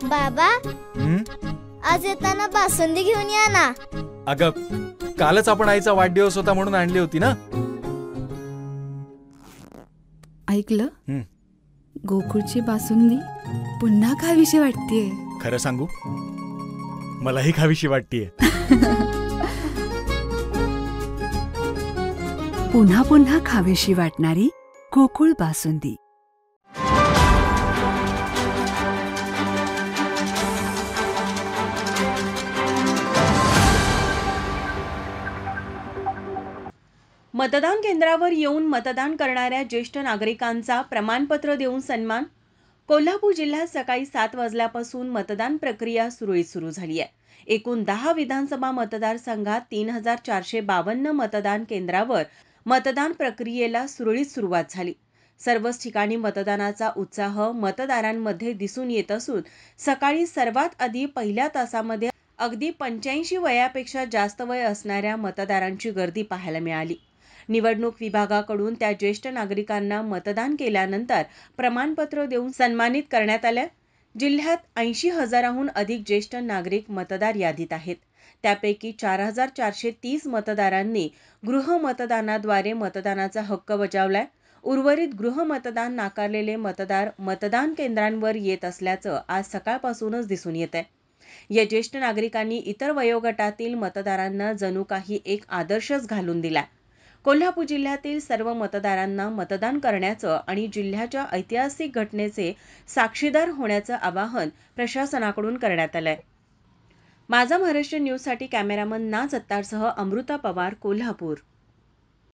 बाबा, हं? आज येताना बासुंदी घेऊन या ना. अगं, कालच आपण आईचा वाढदिवस होता म्हणून आणली होती ना. ऐकलं? हं. गोकुळची बासुंदी पुन्हा खावीशी वाटतेय. खरं सांगू, मलाही खावीशी वाटतीये. पुन्हा पुन्हा खावीशी वाटणारी गोकुळ बासुंदी. मतदान केंद्रावर येऊन मतदान करणाऱ्या ज्येष्ठ नागरिकांचा प्रमाणपत्र देऊन सन्मान. कोल्हापूर जिल्ह्यात सकाळी 7 वाजल्यापासून मतदान प्रक्रिया सुरळीत सुरू झाली आहे. एकूण 10 विधानसभा मतदारसंघात 3452 मतदान केंद्रावर मतदान प्रक्रियेला सुरळीत सुरुवात झाली. सर्वच ठिकाणी मतदानाचा उत्साह मतदारांमध्ये दिसून येत असून सकाळी सर्वात आधी पहिल्या तासामध्ये अगदी 85 वयापेक्षा जास्त वय असणाऱ्या मतदारांची गर्दी पाहायला मिळाली. निवडणूक विभागाकडून त्या ज्येष्ठ नागरिकांना मतदान केल्यानंतर प्रमाणपत्र देऊन सन्मानित करण्यात आले. जिल्ह्यात 80,000हून अधिक ज्येष्ठ नागरिक मतदार यादीत आहेत. त्यापैकी 4,430 मतदारांनी गृहमतदानाद्वारे मतदानाचा हक्क बजावलाय. उर्वरित गृहमतदान नाकारलेले मतदार मतदान केंद्रांवर येत असल्याचं आज सकाळपासूनच दिसून येत आहे. या ज्येष्ठ नागरिकांनी इतर वयोगटातील मतदारांना जणू काही एक आदर्शच घालून दिलाय. कोल्हापूर जिल्ह्यातील सर्व मतदारांना मतदान करण्याचं आणि जिल्ह्याच्या ऐतिहासिक घटनेचे साक्षीदार होण्याचं आवाहन प्रशासनाकडून करण्यात आलंय. माझा महाराष्ट्र न्यूजसाठी कॅमेरामन नाज अत्तारसह अमृता पवार, कोल्हापूर.